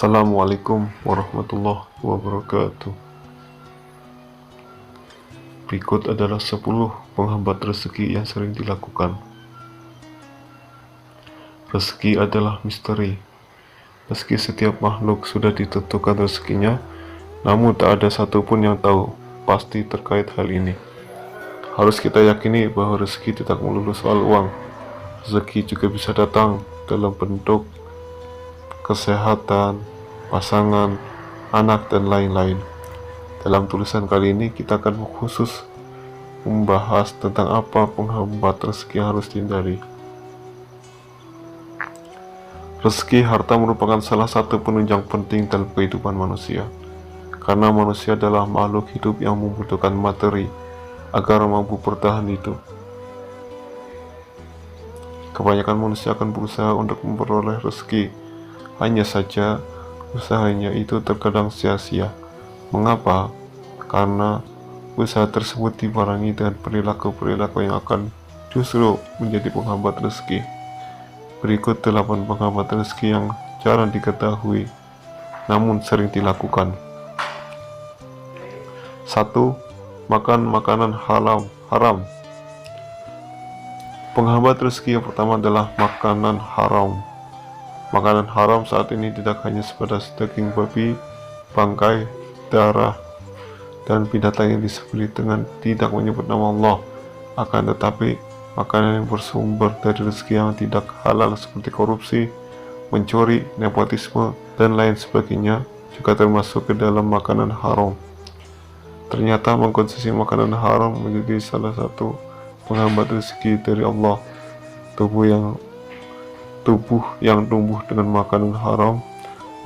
Assalamualaikum warahmatullahi wabarakatuh. Berikut adalah 10 penghambat rezeki yang sering dilakukan. Rezeki adalah misteri. Meski setiap makhluk sudah ditentukan rezekinya, namun tak ada satupun yang tahu pasti terkait hal ini. Harus kita yakini bahwa rezeki tidak melulu soal uang. Rezeki juga bisa datang dalam bentuk kesehatan, pasangan, anak, dan lain-lain. Dalam tulisan kali ini kita akan khusus membahas tentang apa penghambat rezeki yang harus dihindari. Rezeki harta merupakan salah satu penunjang penting dalam kehidupan manusia, karena manusia adalah makhluk hidup yang membutuhkan materi agar mampu bertahan hidup. Kebanyakan manusia akan berusaha untuk memperoleh rezeki, hanya saja usahanya itu terkadang sia-sia. Mengapa? Karena usaha tersebut dibarengi dengan perilaku-perilaku yang akan justru menjadi penghambat rezeki. Berikut 8 penghambat rezeki yang jarang diketahui namun sering dilakukan. 1. Makan makanan haram. Penghambat rezeki yang pertama adalah makanan haram. Makanan haram saat ini tidak hanya sebatas daging babi, bangkai, darah, dan binatang yang disembelih dengan tidak menyebut nama Allah, akan tetapi makanan yang bersumber dari rezeki yang tidak halal seperti korupsi, mencuri, nepotisme, dan lain sebagainya juga termasuk ke dalam makanan haram. Ternyata mengkonsumsi makanan haram menjadi salah satu penghambat rezeki dari Allah. Tubuh yang tumbuh dengan makanan haram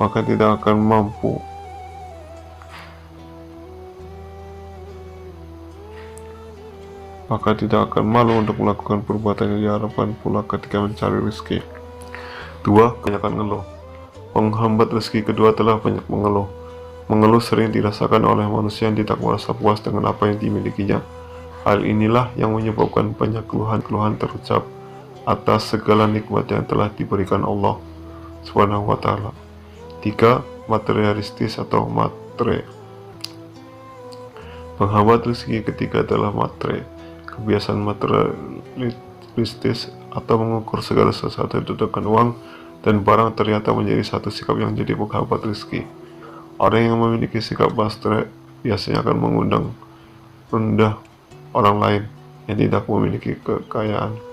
maka tidak akan mampu malu untuk melakukan perbuatan yang diharapkan pula ketika mencari rezeki. 2. Kebanyakan ngeluh. Penghambat rezeki kedua adalah banyak mengeluh. Mengeluh sering dirasakan oleh manusia yang tidak merasa puas dengan apa yang dimilikinya. Hal inilah yang menyebabkan banyak keluhan-keluhan terucap atas segala nikmat yang telah diberikan Allah Subhanahu wa Ta'ala. 3. Materialistis atau matre. Penghambat rezeki ketiga adalah matre. Kebiasaan materialistis atau mengukur segala sesuatu dengan uang dan barang ternyata menjadi satu sikap yang jadi penghambat rezeki. Orang yang memiliki sikap matre biasanya akan mengundang rendah orang lain yang tidak memiliki kekayaan.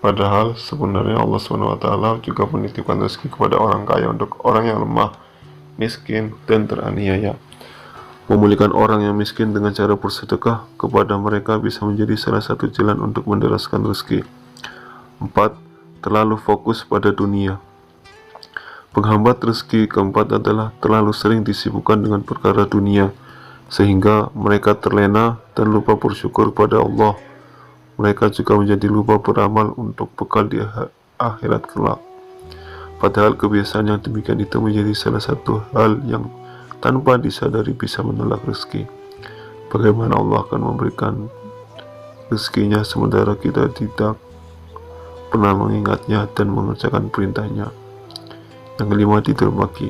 Padahal sebenarnya Allah SWT juga menitipkan rezeki kepada orang kaya untuk orang yang lemah, miskin, dan teraniaya. Memulihkan orang yang miskin dengan cara bersedekah kepada mereka bisa menjadi salah satu jalan untuk menderaskan rezeki. 4. Terlalu fokus pada dunia. Penghambat rezeki keempat adalah terlalu sering disibukkan dengan perkara dunia, sehingga mereka terlena dan lupa bersyukur pada Allah. Mereka juga menjadi lupa beramal untuk bekal di akhirat kelak. Padahal kebiasaan yang demikian itu menjadi salah satu hal yang tanpa disadari bisa menolak rezeki. Bagaimana Allah akan memberikan rezekinya sementara kita tidak pernah mengingatnya dan mengerjakan perintahnya. Yang kelima, tidur pagi.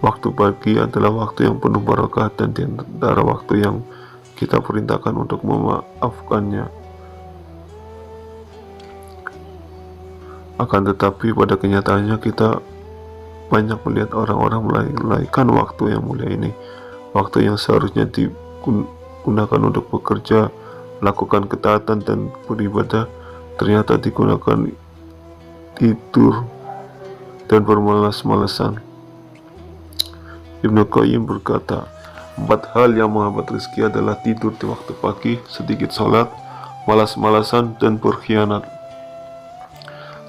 Waktu pagi adalah waktu yang penuh barakah dan di antara waktu yang kita perintahkan untuk memaafkannya. Akan tetapi pada kenyataannya kita banyak melihat orang-orang melalaikan waktu yang mulia ini. Waktu yang seharusnya digunakan untuk bekerja, melakukan ketaatan dan beribadah, ternyata digunakan tidur dan bermalas-malasan. Ibnu Qayyim berkata, 4 hal yang menghambat rezeki adalah tidur di waktu pagi, sedikit sholat, malas-malasan, dan berkhianat.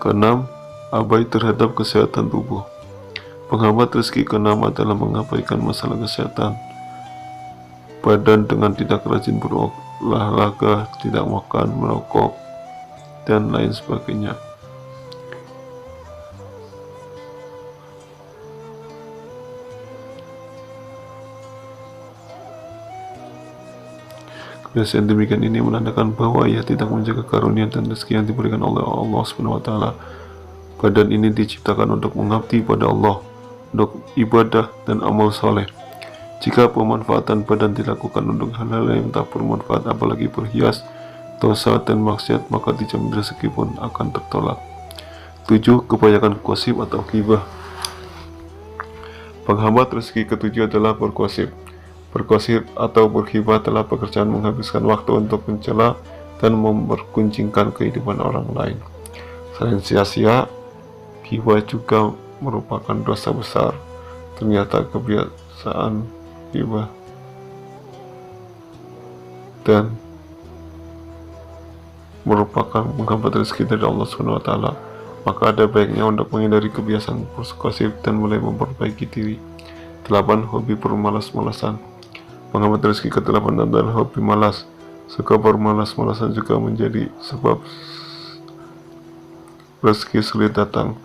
Keenam, abai terhadap kesehatan tubuh. Penghambat rezeki keenam adalah mengabaikan masalah kesehatan badan dengan tidak rajin berolahraga, tidak makan, merokok, dan lain sebagainya. Kebiasaan demikian ini menandakan bahwa ia tidak menjaga karunia dan rezeki yang diberikan oleh Allah Subhanahu wa taala. Badan ini diciptakan untuk mengabdi pada Allah, untuk ibadah dan amal soleh. Jika pemanfaatan badan dilakukan untuk hal-hal yang tak bermanfaat, apalagi berhias, dosa dan maksiat, maka dijamin rezeki pun akan tertolak. 7. Kebanyakan gosip atau ghibah. Penghambat rezeki ketujuh adalah bergosip. Bergosip atau berghibah adalah pekerjaan menghabiskan waktu untuk mencela dan memperguncingkan kehidupan orang lain. Selain sia-sia, ghibah juga merupakan dosa besar. Ternyata kebiasaan ghibah dan merupakan menghambat rezeki dari Allah Subhanahu wa taala. Maka ada baiknya untuk menghindari kebiasaan bergosip dan mulai memperbaiki diri. 8. Hobi bermalas-malasan. Menghambat rezeki ke-8 adalah hobi malas. Suka bermalas-malasan juga menjadi sebab rezeki sulit datang.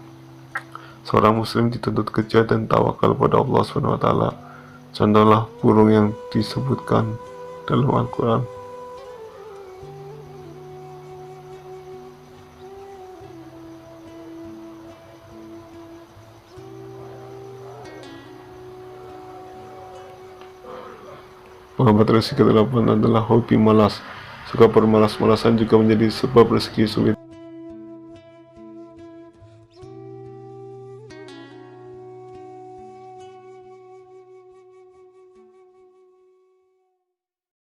Seorang muslim dituntut kerja dan tawakal pada Allah Subhanahu wa taala. Contohlah burung yang disebutkan dalam Al-Quran. Penghambat rezeki ke-8 adalah hobi malas. Suka bermalas-malasan juga menjadi sebab rezeki sulit